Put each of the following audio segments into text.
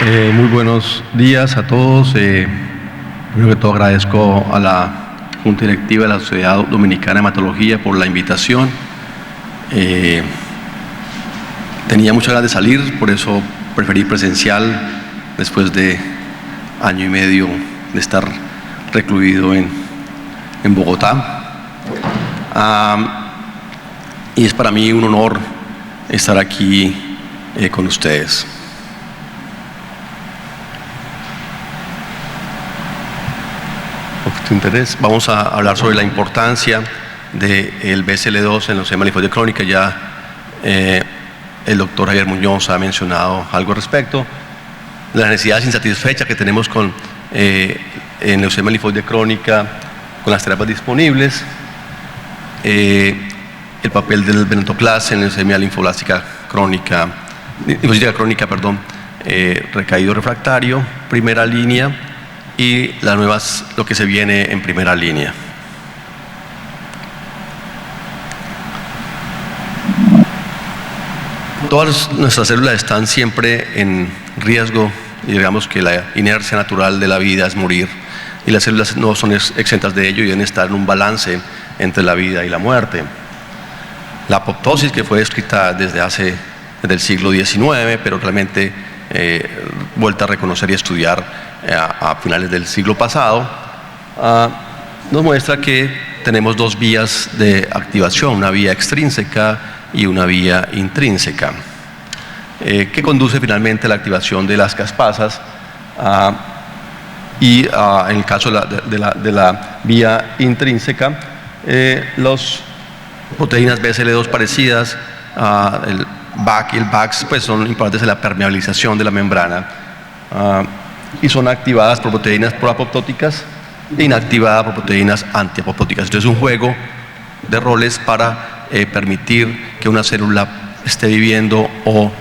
Muy buenos días a todos. Primero que todo agradezco a la Junta Directiva de la Sociedad Dominicana de Hematología por la invitación. Tenía muchas ganas de salir, por eso preferí presencial después de año y medio de estar recluido en Bogotá. Y es para mí un honor estar aquí con ustedes. Por tu interés, vamos a hablar sobre la importancia del BCL2 en leucemia linfoide crónica. Ya el doctor Javier Muñoz ha mencionado algo al respecto. Las necesidades insatisfechas que tenemos en leucemia linfoide crónica con las terapias disponibles, el papel del venetoclax en leucemia linfoblástica crónica, linfocítica crónica, recaído refractario, primera línea, y las nuevas, lo que se viene en primera línea. Todas nuestras células están siempre en riesgo, y digamos que la inercia natural de la vida es morir, y las células no son exentas de ello y deben estar en un balance entre la vida y la muerte. La apoptosis, que fue descrita desde el siglo XIX, pero realmente vuelta a reconocer y estudiar a finales del siglo pasado, nos muestra que tenemos dos vías de activación, una vía extrínseca y una vía intrínseca, que conduce finalmente a la activación de las caspasas, y en el caso de la vía intrínseca, las proteínas BCL2 parecidas, el BAC y el BAX, pues son importantes en la permeabilización de la membrana, y son activadas por proteínas proapoptóticas e inactivadas por proteínas antiapoptóticas. Entonces es un juego de roles para permitir que una célula esté viviendo o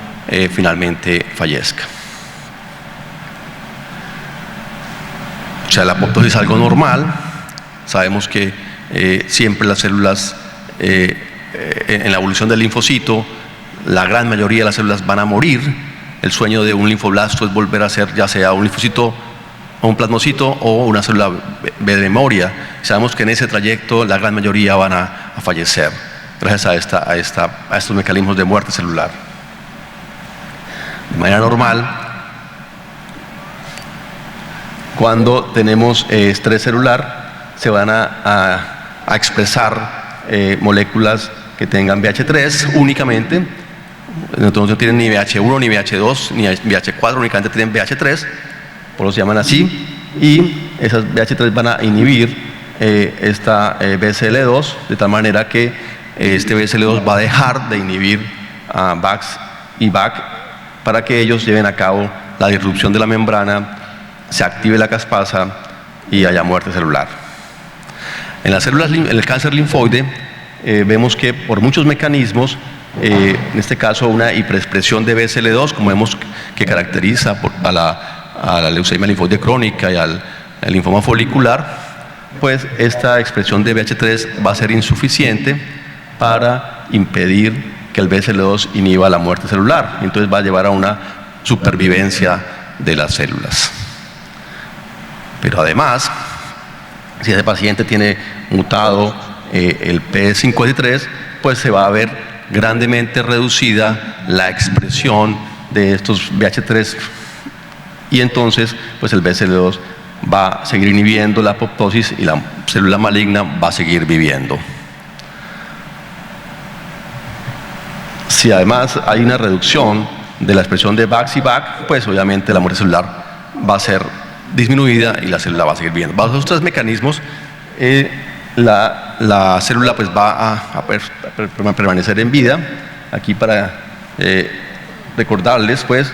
finalmente fallezca. O sea, la apoptosis es algo normal. Sabemos que siempre las células, en la evolución del linfocito, la gran mayoría de las células van a morir. El sueño de un linfoblasto es volver a ser ya sea un linfocito o un plasmocito o una célula de memoria. Sabemos que en ese trayecto la gran mayoría van a fallecer gracias a estos mecanismos de muerte celular. De manera normal, cuando tenemos estrés celular, se van a expresar moléculas que tengan BH3 únicamente. Entonces no tienen ni BH1, ni BH2, ni BH4, únicamente tienen BH3, por eso se llaman así, y esas BH3 van a inhibir esta BCL2, de tal manera que este BCL2 va a dejar de inhibir a BAX y BAC para que ellos lleven a cabo la disrupción de la membrana, se active la caspasa y haya muerte celular. En las células, en el cáncer linfoide, vemos que por muchos mecanismos, en este caso una hiperexpresión de BCL2, como vemos que caracteriza a la leucemia linfoide crónica y al linfoma folicular, pues esta expresión de BH3 va a ser insuficiente para impedir que el BCL2 inhiba la muerte celular. Entonces va a llevar a una supervivencia de las células. Pero además, si ese paciente tiene mutado el P53, pues se va a ver grandemente reducida la expresión de estos BH3, y entonces pues el BCL2 va a seguir inhibiendo la apoptosis y la célula maligna va a seguir viviendo. Si además hay una reducción de la expresión de BAX y BAC, pues obviamente la muerte celular va a ser disminuida y la célula va a seguir viviendo. Bajo esos tres mecanismos, la célula pues va a permanecer en vida. Aquí para recordarles, pues,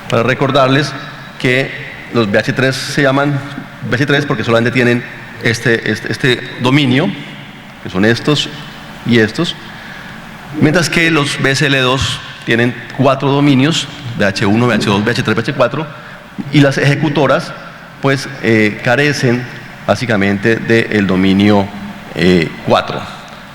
para recordarles que los BH3 se llaman BH3 porque solamente tienen este dominio, que son estos y estos, mientras que los BCL2 tienen 4 dominios, BH1, BH2, BH3, BH4, y las ejecutoras pues carecen básicamente del dominio 4.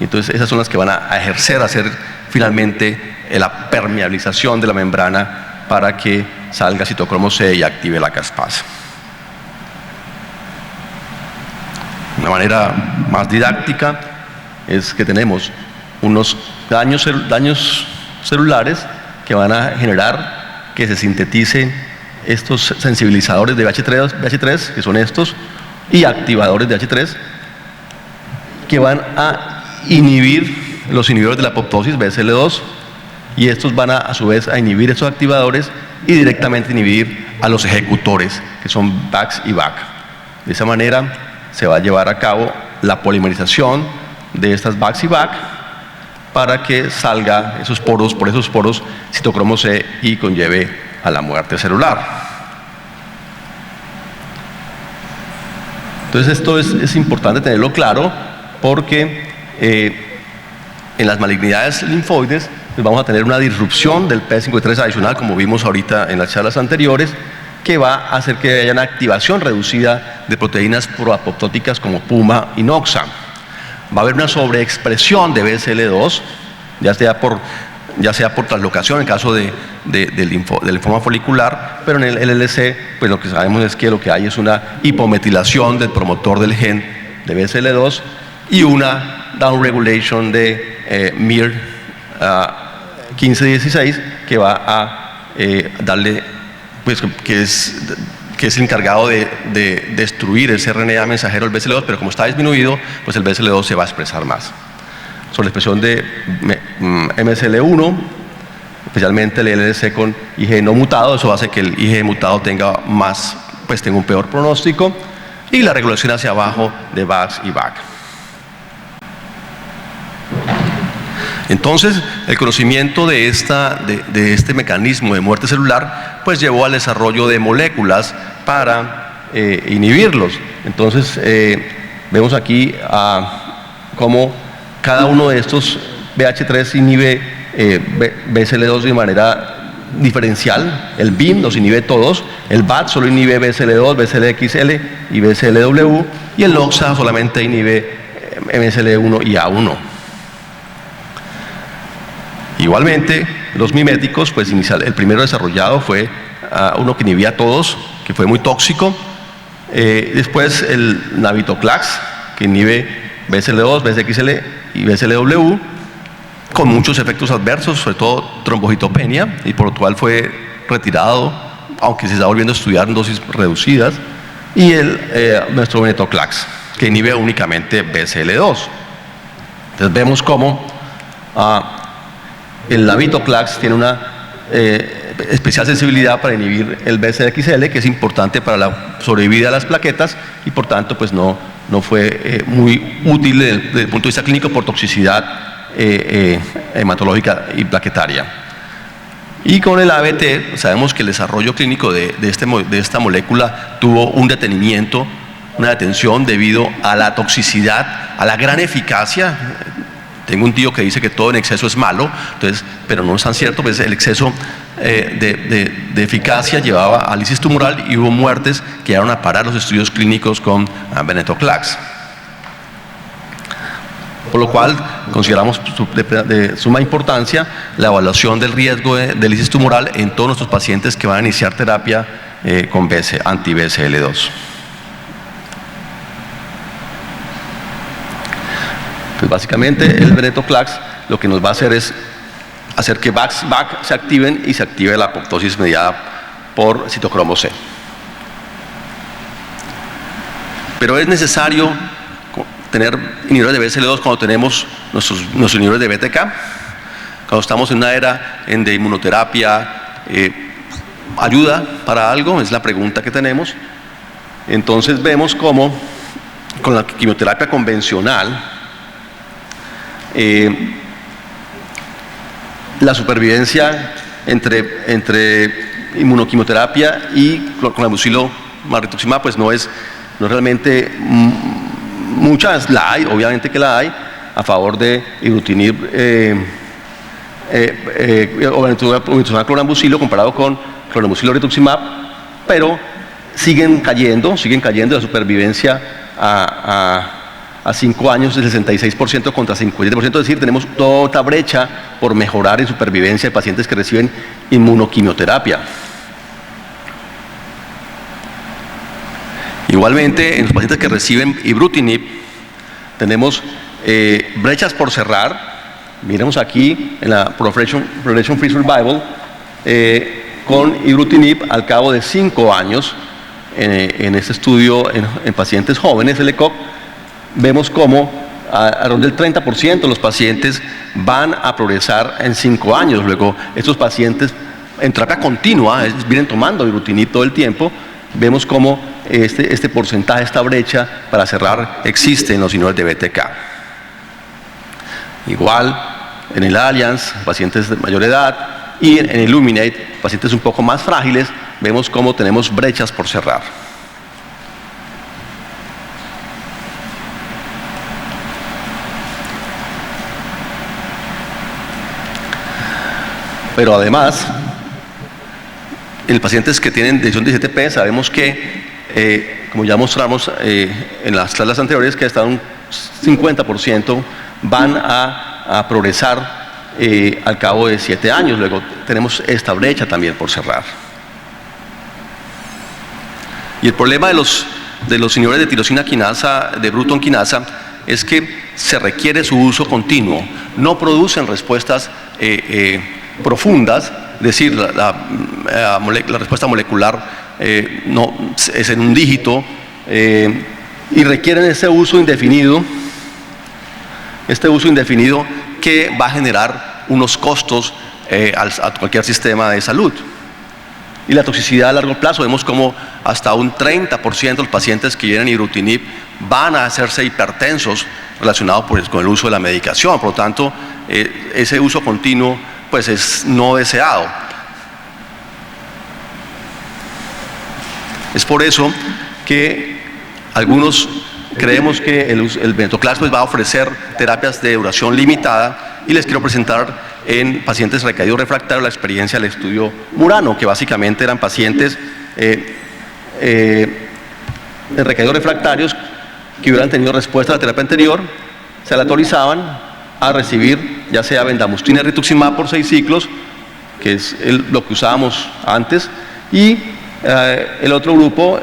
Entonces esas son las que van a ejercer, a hacer finalmente la permeabilización de la membrana para que salga citocromo C y active la caspasa. Una manera más didáctica es que tenemos unos daños celulares que van a generar que se sinteticen estos sensibilizadores de BH3, que son estos, y activadores de H3, que van a inhibir los inhibidores de la apoptosis BSL2, y estos van a su vez a inhibir estos activadores y directamente inhibir a los ejecutores, que son BAX y BAC. De esa manera se va a llevar a cabo la polimerización de estas BAX y BAC para que salga esos poros, por esos poros, citocromo C y conlleve a la muerte celular. Entonces esto es importante tenerlo claro porque en las malignidades linfoides pues vamos a tener una disrupción del P53 adicional, como vimos ahorita en las charlas anteriores, que va a hacer que haya una activación reducida de proteínas proapoptóticas como PUMA y NOXA. Va a haber una sobreexpresión de BSL2, ya sea por translocación en caso del linfoma folicular, pero en el LLC pues lo que sabemos es que lo que hay es una hipometilación del promotor del gen de BSL2 y una downregulation de MIR 1516 que va a darle, pues que es el encargado de destruir ese RNA mensajero del BSL2, pero como está disminuido, pues el BSL2 se va a expresar más. Sobre la expresión de MSL1, especialmente el LLC con IgE no mutado, eso hace que el IgE mutado tenga un peor pronóstico, y la regulación hacia abajo de VAX y VAC. Entonces, el conocimiento de este mecanismo de muerte celular, pues llevó al desarrollo de moléculas para inhibirlos. Entonces, vemos aquí cómo cada uno de estos BH3 inhibe BSL2 de manera diferencial. El BIM los inhibe todos, el BAT solo inhibe BSL2, BSLXL y BSLW, y el NOXA solamente inhibe MSL1 y A1. Igualmente, los miméticos, pues el primero desarrollado fue uno que inhibía a todos, que fue muy tóxico. Después el Navitoclax, que inhibe BSL2, BSXL y BSLW, con muchos efectos adversos, sobre todo trombocitopenia, y por lo cual fue retirado, aunque se está volviendo a estudiar en dosis reducidas. Y nuestro Venetoclax, que inhibe únicamente BSL2. Entonces vemos cómo el Navitoclax tiene una especial sensibilidad para inhibir el BSXL, que es importante para la sobrevida de las plaquetas, y por tanto pues no fue muy útil desde el punto de vista clínico por toxicidad hematológica y plaquetaria. Y con el ABT sabemos que el desarrollo clínico de esta molécula tuvo un detenimiento, una detención debido a la toxicidad, a la gran eficacia. Tengo un tío que dice que todo en exceso es malo, pero no es tan cierto, pues el exceso de eficacia llevaba a lisis tumoral y hubo muertes que llegaron a parar los estudios clínicos con Venetoclax. Por lo cual consideramos de suma importancia la evaluación del riesgo de lisis tumoral en todos nuestros pacientes que van a iniciar terapia con anti-BSL2. Pues básicamente el Venetoclax lo que nos va a hacer es hacer que VAC se activen y se active la apoptosis mediada por citocromo C. Pero es necesario tener inhibidores de BSL2 cuando tenemos nuestros inhibidores de BTK, cuando estamos en una era de inmunoterapia. ¿Ayuda para algo? Es la pregunta que tenemos. Entonces vemos cómo con la quimioterapia convencional la supervivencia entre inmunoquimioterapia y clorambuzilo más rituximab pues no es realmente muchas. La hay, obviamente que la hay, a favor de ibrutinib o clorambuzilo comparado con clorambuzilo rituximab, pero siguen cayendo la supervivencia a 5 años de 66% contra 57%, es decir, tenemos toda otra brecha por mejorar en supervivencia de pacientes que reciben inmunoquimioterapia. Igualmente, en los pacientes que reciben ibrutinib, tenemos brechas por cerrar. Miremos aquí en la Progression-Free Survival, con ibrutinib al cabo de 5 años, en este estudio en pacientes jóvenes, el ECOG, vemos cómo alrededor del 30% de los pacientes van a progresar en 5 años. Luego, estos pacientes en terapia continua, vienen tomando ibrutinib todo el tiempo, vemos cómo este porcentaje, esta brecha para cerrar existe en los inhibidores de BTK. Igual, en el Alliance, pacientes de mayor edad, y en el Illuminate, pacientes un poco más frágiles, vemos cómo tenemos brechas por cerrar. Pero además, en pacientes que tienen decisión 17P, sabemos que, como ya mostramos en las charlas anteriores, que hasta un 50% van a progresar al cabo de 7 años. Luego tenemos esta brecha también por cerrar. Y el problema de los inhibidores de tirosina quinasa, de Bruton quinasa, es que se requiere su uso continuo. No producen respuestas profundas, es decir, la respuesta molecular no es en un dígito, y requieren ese uso indefinido, que va a generar unos costos a cualquier sistema de salud. Y la toxicidad a largo plazo, vemos como hasta un 30% de los pacientes que llevan ibrutinib van a hacerse hipertensos relacionados con el uso de la medicación. Por lo tanto, ese uso continuo pues es no deseado. Es por eso que algunos creemos que el venetoclax pues va a ofrecer terapias de duración limitada, y les quiero presentar en pacientes recaídos refractarios la experiencia del estudio Murano, que básicamente eran pacientes recaídos refractarios que hubieran tenido respuesta a la terapia anterior, se aleatorizaban a recibir ya sea bendamustine y rituximab por 6 ciclos, que es lo que usábamos antes, y el otro grupo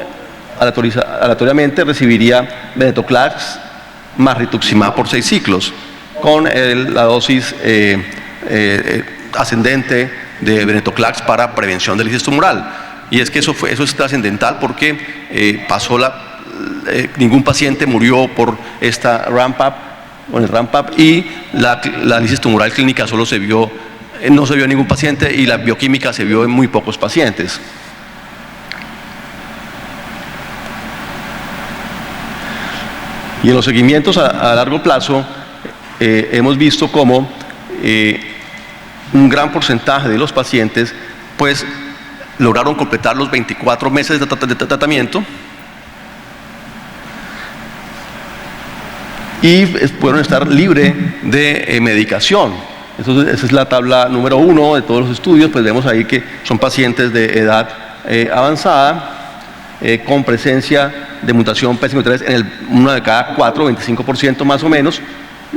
aleatoriamente recibiría venetoclax más rituximab por 6 ciclos, con la dosis ascendente de venetoclax para prevención de lisis tumoral. Y es que eso es trascendental porque ningún paciente murió por esta ramp-up, y la lisis tumoral clínica no se vio en ningún paciente, y la bioquímica se vio en muy pocos pacientes. Y en los seguimientos a largo plazo hemos visto cómo un gran porcentaje de los pacientes pues lograron completar los 24 meses de tratamiento y pudieron estar libres de medicación. Entonces, esa es la tabla número 1 de todos los estudios. Pues vemos ahí que son pacientes de edad avanzada, con presencia de mutación P53 en uno de cada 4, 25% más o menos,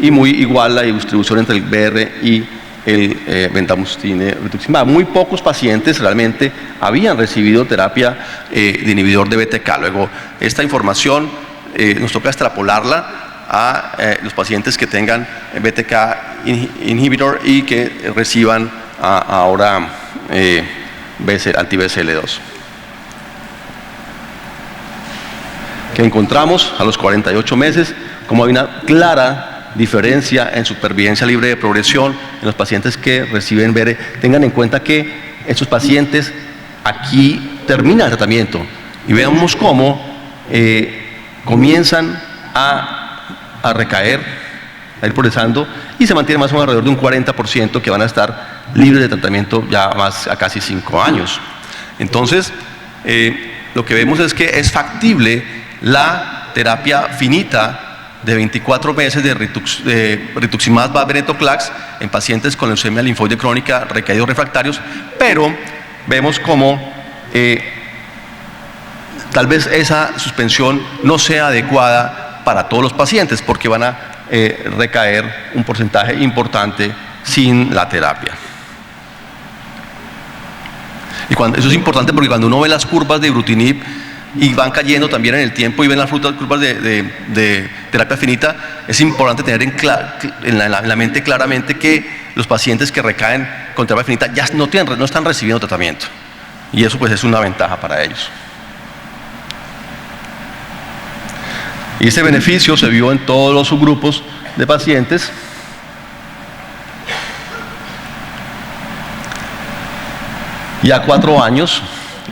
y muy igual la distribución entre el BR y el bendamustine rituximab. Muy pocos pacientes realmente habían recibido terapia de inhibidor de BTK. Luego, esta información nos toca extrapolarla a los pacientes que tengan BTK inhibitor y que reciban ahora anti-BCL2. Que encontramos a los 48 meses como hay una clara diferencia en supervivencia libre de progresión en los pacientes que reciben BR. Tengan en cuenta que estos pacientes aquí terminan el tratamiento y veamos cómo comienzan a recaer, a ir progresando, y se mantiene más o menos alrededor de un 40% que van a estar libres de tratamiento ya a casi 5 años. Entonces, lo que vemos es que es factible la terapia finita de 24 meses de rituximab más venetoclax en pacientes con leucemia linfoide crónica recaídos refractarios, pero vemos como tal vez esa suspensión no sea adecuada para todos los pacientes, porque van a recaer un porcentaje importante sin la terapia. Y eso es importante porque cuando uno ve las curvas de ibrutinib y van cayendo también en el tiempo y ven las curvas de terapia finita, es importante tener en la mente claramente que los pacientes que recaen con terapia finita ya no están recibiendo tratamiento. Y eso pues es una ventaja para ellos. Y ese beneficio se vio en todos los subgrupos de pacientes. Y a 4 años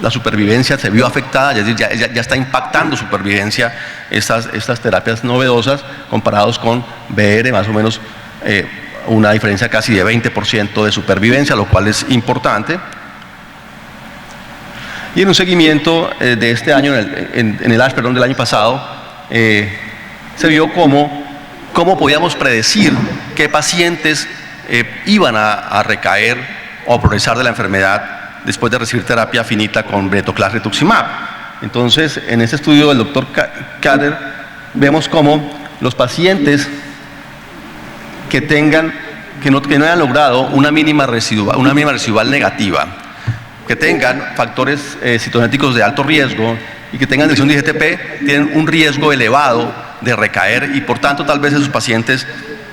la supervivencia se vio afectada, es decir, ya está impactando supervivencia estas terapias novedosas comparados con BR, más o menos una diferencia casi de 20% de supervivencia, lo cual es importante. Y en un seguimiento de este año, en el ASH, del año pasado, se vio cómo podíamos predecir qué pacientes iban a recaer o a progresar de la enfermedad después de recibir terapia finita con venetoclax rituximab. Entonces, en este estudio del doctor Kader, vemos cómo los pacientes que no hayan logrado una mínima residual negativa, que tengan factores citogenéticos de alto riesgo y que tengan lesión de IGTP, tienen un riesgo elevado de recaer y por tanto tal vez esos pacientes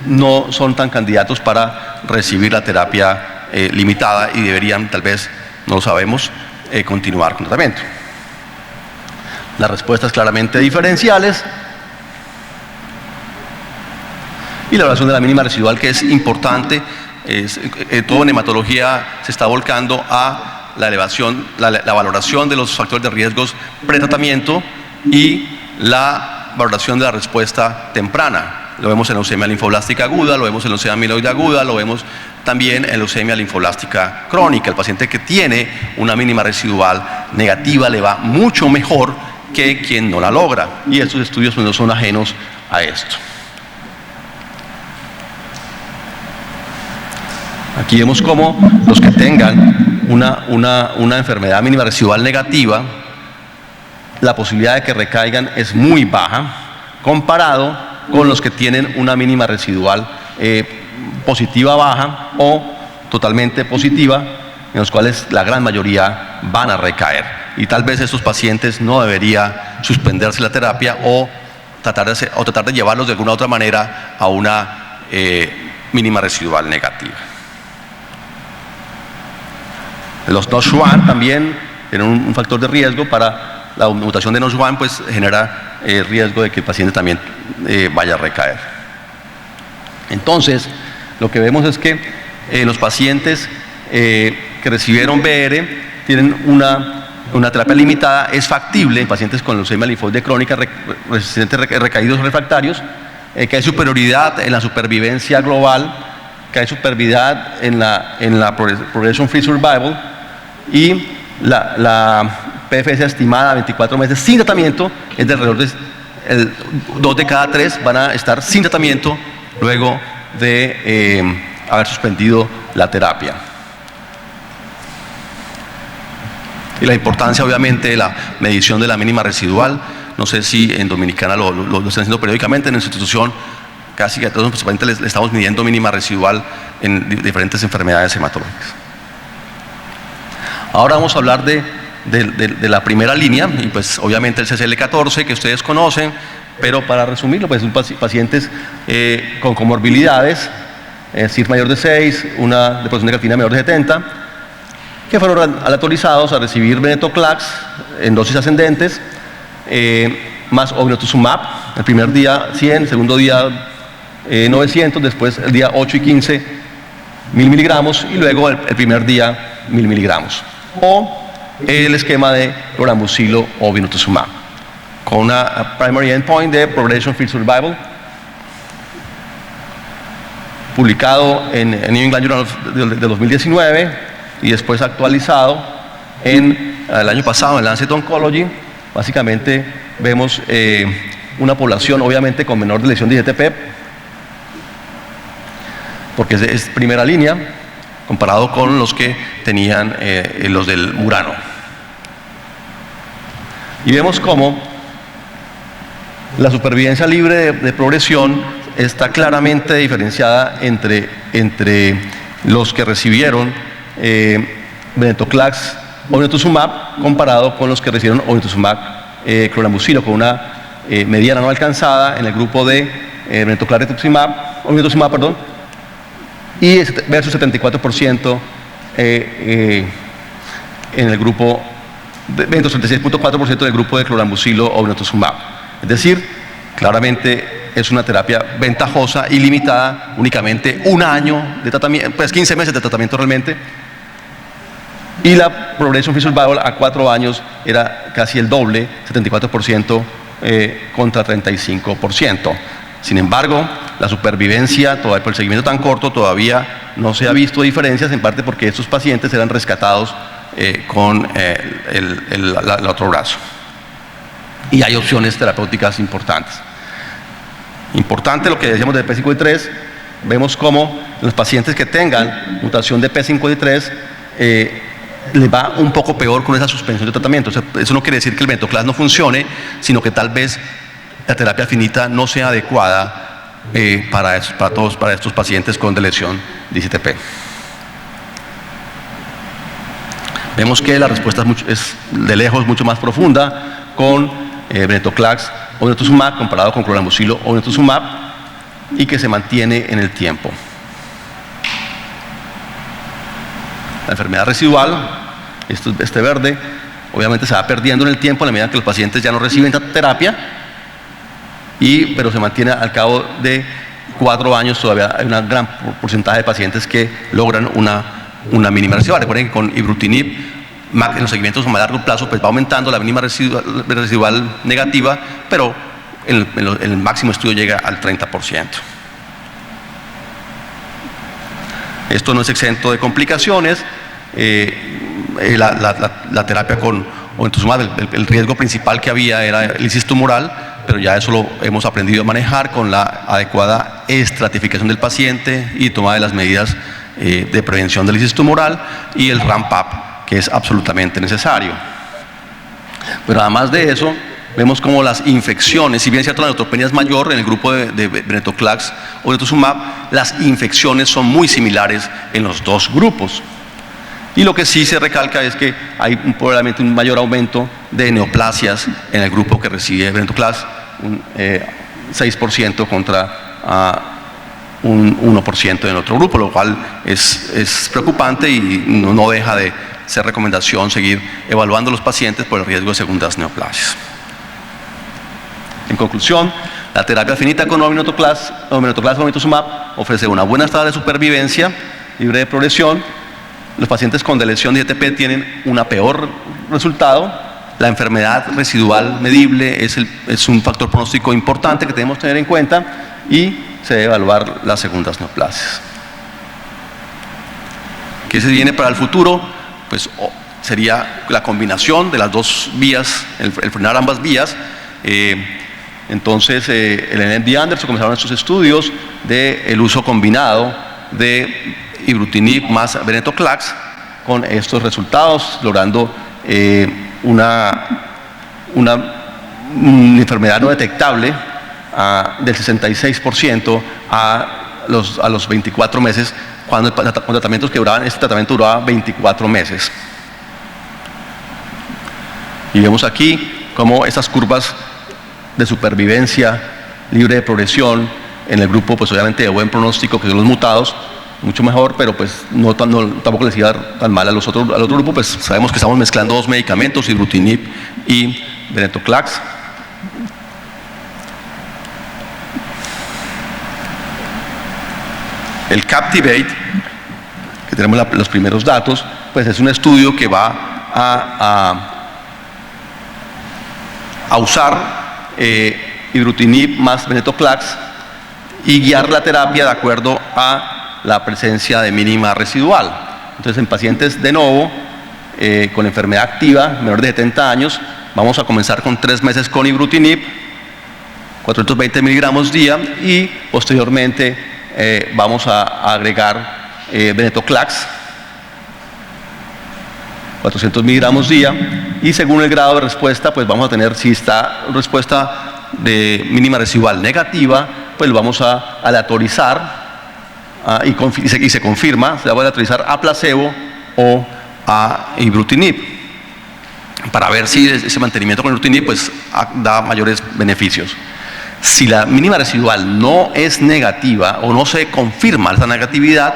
no son tan candidatos para recibir la terapia limitada y deberían tal vez, no lo sabemos, continuar con tratamiento. Las respuestas claramente diferenciales y la evaluación de la mínima residual, que es importante. Todo en hematología se está volcando a la valoración de los factores de riesgos pretratamiento y la valoración de la respuesta temprana. Lo vemos en leucemia linfoblástica aguda, lo vemos en leucemia amiloide aguda, lo vemos también en leucemia linfoblástica crónica. El paciente que tiene una mínima residual negativa le va mucho mejor que quien no la logra. Y estos estudios no son ajenos a esto. Aquí vemos cómo los que tengan una enfermedad mínima residual negativa, la posibilidad de que recaigan es muy baja comparado con los que tienen una mínima residual positiva baja o totalmente positiva, en los cuales la gran mayoría van a recaer. Y tal vez estos pacientes no debería suspenderse la terapia o tratar de llevarlos de alguna otra manera a una mínima residual negativa. Los NOS1 también tienen un factor de riesgo. Para la mutación de NOS1 pues genera riesgo de que el paciente también vaya a recaer. Entonces, lo que vemos es que los pacientes que recibieron BR tienen una terapia limitada, es factible en pacientes con leucemia linfoide crónica resistentes recaídos refractarios, que hay superioridad en la supervivencia global, que hay superioridad en la progression free survival, y la PFS estimada a 24 meses sin tratamiento es de alrededor de 2 de cada 3 van a estar sin tratamiento luego de haber suspendido la terapia. Y la importancia obviamente de la medición de la mínima residual, no sé si en Dominicana lo están haciendo periódicamente, en nuestra institución casi que a todos los pacientes les estamos midiendo mínima residual en diferentes enfermedades hematológicas. Ahora vamos a hablar de la primera línea, y pues obviamente el CCL14 que ustedes conocen, pero para resumirlo, pues son pacientes con comorbilidades, CIR mayor de 6, una deposición de creatinina mayor de 70, que fueron aleatorizados a recibir venetoclax en dosis ascendentes, más obinutuzumab, el primer día 100, el segundo día 900, después el día 8 y 15, 1000 miligramos, y luego el primer día 1000 miligramos. O el esquema de lorambucilo o obinutuzumab, con una primary endpoint de progression free survival, publicado en New England Journal de 2019 y después actualizado el año pasado en Lancet Oncology. Básicamente vemos una población obviamente con menor lesión de IGTP, porque es primera línea, comparado con los que tenían los del Murano. Y vemos cómo La supervivencia libre de progresión está claramente diferenciada entre los que recibieron venetoclax o obinutuzumab comparado con los que recibieron obinutuzumab clorambucilo, con una mediana no alcanzada en el grupo de obinutuzumab, perdón, y versus 74% en el grupo de 36.4% del grupo de clorambucilo o obinutuzumab. Es decir, claramente es una terapia ventajosa y limitada, únicamente un año de tratamiento, pues 15 meses de tratamiento realmente, y la progression free survival a 4 años era casi el doble, 74% contra 35%. Sin embargo, la supervivencia, todavía por el seguimiento tan corto, todavía no se ha visto diferencias, en parte porque estos pacientes eran rescatados con el otro brazo. Y hay opciones terapéuticas importantes. Importante lo que decíamos de P53, vemos cómo los pacientes que tengan mutación de P53 les va un poco peor con esa suspensión de tratamiento. O sea, eso no quiere decir que el venetoclax no funcione, sino que tal vez la terapia finita no sea adecuada para estos pacientes con deleción de ICTP. Vemos que la respuesta es de lejos mucho más profunda con venetoclax o obinutuzumab comparado con clorambucilo o obinutuzumab, y que se mantiene en el tiempo. La enfermedad residual, este verde, obviamente se va perdiendo en el tiempo a la medida que los pacientes ya no reciben terapia, pero se mantiene al cabo de 4 años. Todavía hay un gran porcentaje de pacientes que logran una mínima residual. Recuerden que con ibrutinib, en los seguimientos a más largo plazo, pues va aumentando la mínima residual negativa, pero el máximo estudio llega al 30%. Esto no es exento de complicaciones. La terapia con obinutuzumab, el riesgo principal que había era el lisis tumoral, pero ya eso lo hemos aprendido a manejar con la adecuada estratificación del paciente y toma de las medidas de prevención del lisis tumoral y el ramp-up, que es absolutamente necesario. Pero además de eso, vemos como las infecciones, si bien es cierto la neutropenia es mayor en el grupo de venetoclax o obinutuzumab, las infecciones son muy similares en los dos grupos. Y lo que sí se recalca es que hay probablemente un mayor aumento de neoplasias en el grupo que recibe venetoclax, un 6% contra un 1% en el otro grupo, lo cual es preocupante y no deja de ser recomendación seguir evaluando a los pacientes por el riesgo de segundas neoplasias. En conclusión, la terapia finita con venetoclax o obinutuzumab ofrece una buena tasa de supervivencia libre de progresión. Los pacientes con deleción de ITP tienen un peor resultado. La enfermedad residual medible es un factor pronóstico importante que tenemos que tener en cuenta, y se debe evaluar las segundas neoplasias. ¿Qué se viene para el futuro? Pues sería la combinación de las dos vías, el frenar ambas vías. Entonces, el MD Anderson comenzaron estos estudios del uso combinado de ibrutinib más venetoclax con estos resultados, logrando una enfermedad no detectable del 66% a los 24 meses, cuando con tratamientos que duraban, este tratamiento duraba 24 meses. Y vemos aquí cómo estas curvas de supervivencia libre de progresión en el grupo, pues obviamente de buen pronóstico, que son los mutados, mucho mejor, pero pues tampoco les iba tan mal al otro grupo. Pues sabemos que estamos mezclando dos medicamentos, ibrutinib y venetoclax. El Captivate, que tenemos los primeros datos, pues es un estudio que va a usar ibrutinib más venetoclax y guiar la terapia de acuerdo a la presencia de mínima residual. Entonces, en pacientes de novo con enfermedad activa, menor de 70 años, vamos a comenzar con 3 meses con ibrutinib, 420 miligramos día, y posteriormente vamos a agregar venetoclax, 400 miligramos día, y según el grado de respuesta, pues vamos a tener, si está respuesta de mínima residual negativa, pues lo vamos a aleatorizar y se confirma, se va a aleatorizar a placebo o a ibrutinib, para ver si ese mantenimiento con ibrutinib pues da mayores beneficios. Si la mínima residual no es negativa o no se confirma esa negatividad,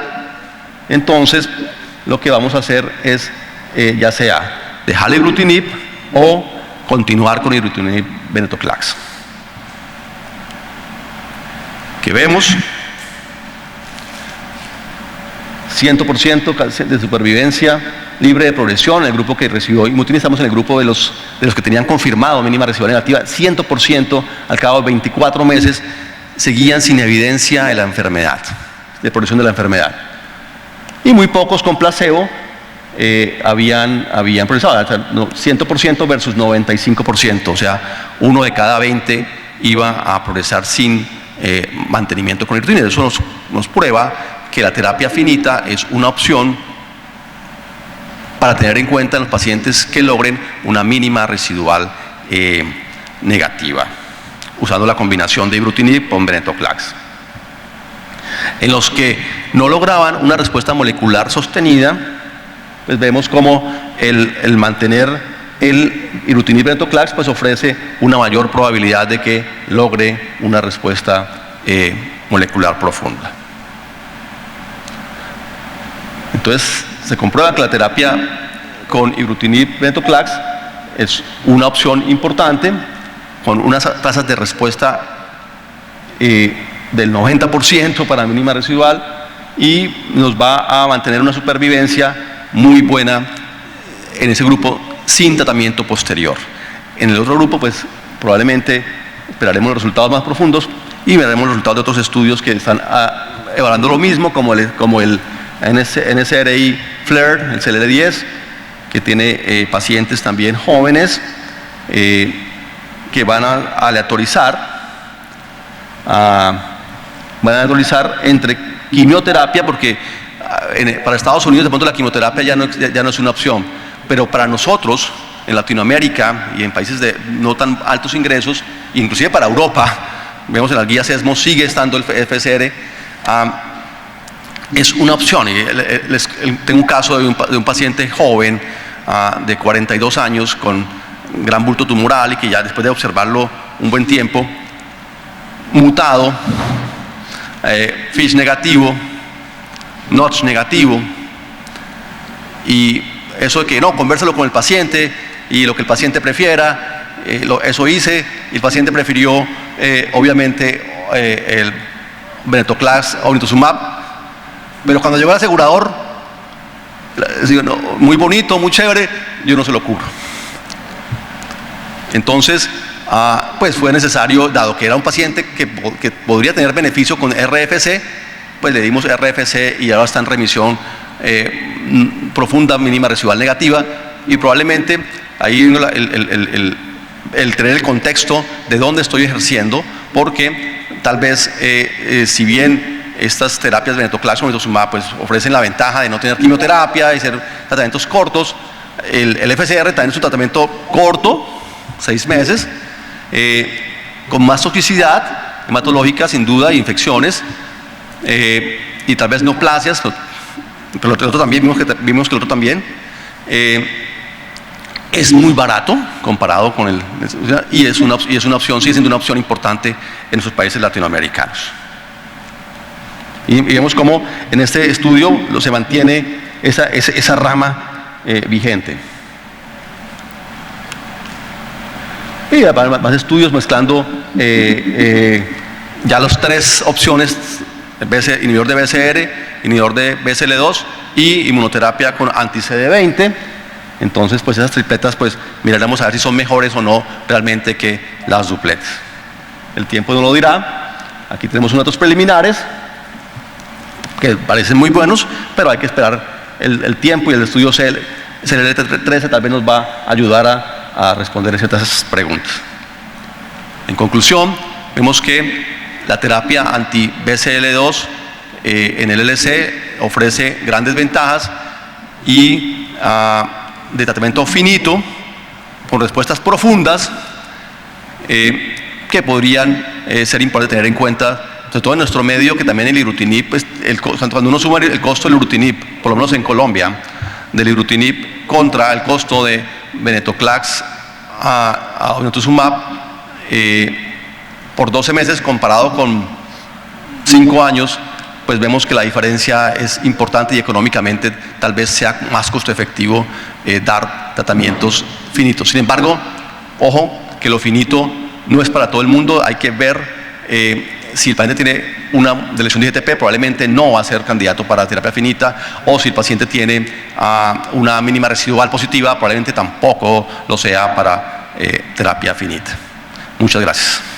entonces lo que vamos a hacer es ya sea dejar el ibrutinib o continuar con ibrutinib venetoclax. Que vemos 100% de supervivencia libre de progresión. El grupo que recibió ibrutinib, estamos en el grupo de los que tenían confirmado mínima residual negativa. 100% al cabo de 24 meses seguían sin evidencia de la enfermedad, de progresión de la enfermedad. Y muy pocos con placebo habían progresado, o sea, 100% versus 95%, o sea, 1 de cada 20 iba a progresar sin mantenimiento con ibrutinib. Eso nos prueba que la terapia finita es una opción para tener en cuenta en los pacientes que logren una mínima residual negativa, usando la combinación de ibrutinib con venetoclax. En los que no lograban una respuesta molecular sostenida, pues vemos como el mantener el ibrutinib venetoclax pues ofrece una mayor probabilidad de que logre una respuesta molecular profunda. Entonces se comprueba que la terapia con ibrutinib venetoclax es una opción importante, con unas tasas de respuesta del 90% para mínima residual, y nos va a mantener una supervivencia muy buena en ese grupo sin tratamiento posterior. En el otro grupo pues probablemente esperaremos los resultados más profundos y veremos los resultados de otros estudios que están evaluando lo mismo, como el NSRI FLAIR, el CLR10, que tiene pacientes también jóvenes que van a aleatorizar entre quimioterapia, porque para Estados Unidos de pronto la quimioterapia ya no es una opción, pero para nosotros en Latinoamérica y en países de no tan altos ingresos, inclusive para Europa, vemos en las guías ESMO sigue estando el FSR, es una opción. Tengo un caso de un paciente joven de 42 años con gran bulto tumoral y que ya después de observarlo un buen tiempo, mutado, FISH negativo, Notch negativo, y eso de que no, convérsalo con el paciente y lo que el paciente prefiera, eso hice, y el paciente prefirió obviamente el venetoclax o obinutuzumab, pero cuando llegó el asegurador, digo, no, muy bonito, muy chévere, yo no se lo cubro. Entonces, pues fue necesario, dado que era un paciente que podría tener beneficio con RFC, pues le dimos RFC y ahora está en remisión profunda, mínima residual negativa, y probablemente ahí el tener el contexto de dónde estoy ejerciendo, porque tal vez si bien estas terapias venetoclax o obinutuzumab pues ofrecen la ventaja de no tener quimioterapia y ser tratamientos cortos, el FCR también es un tratamiento corto, 6 meses, con más toxicidad hematológica sin duda, y infecciones, y tal vez neoplasias, pero el otro también, vimos que el otro también es muy barato comparado con y es una opción, sigue siendo una opción importante en nuestros países latinoamericanos. Y vemos cómo en este estudio se mantiene esa rama vigente. Y más estudios mezclando ya las 3 opciones: inhibidor de BCR, inhibidor de BCL2 y inmunoterapia con anti-CD20. Entonces, pues esas tripletas, pues miraremos a ver si son mejores o no realmente que las dupletas. El tiempo nos lo dirá. Aquí tenemos unos datos preliminares que parecen muy buenos, pero hay que esperar el tiempo, y el estudio CLR13 tal vez nos va a ayudar a responder a ciertas preguntas. En conclusión, vemos que la terapia anti-BCL2 en el LC ofrece grandes ventajas y de tratamiento finito, con respuestas profundas, que podrían ser importantes tener en cuenta, sobre todo en nuestro medio, que también el ibrutinib, pues, cuando uno suma el costo del ibrutinib, por lo menos en Colombia, del ibrutinib contra el costo de venetoclax a obinutuzumab, por 12 meses comparado con 5 años, pues vemos que la diferencia es importante y económicamente tal vez sea más costo efectivo dar tratamientos finitos. Sin embargo, ojo, que lo finito no es para todo el mundo. Hay que ver si el paciente tiene una lesión de IGTP, probablemente no va a ser candidato para terapia finita, o si el paciente tiene una mínima residual positiva, probablemente tampoco lo sea para terapia finita. Muchas gracias.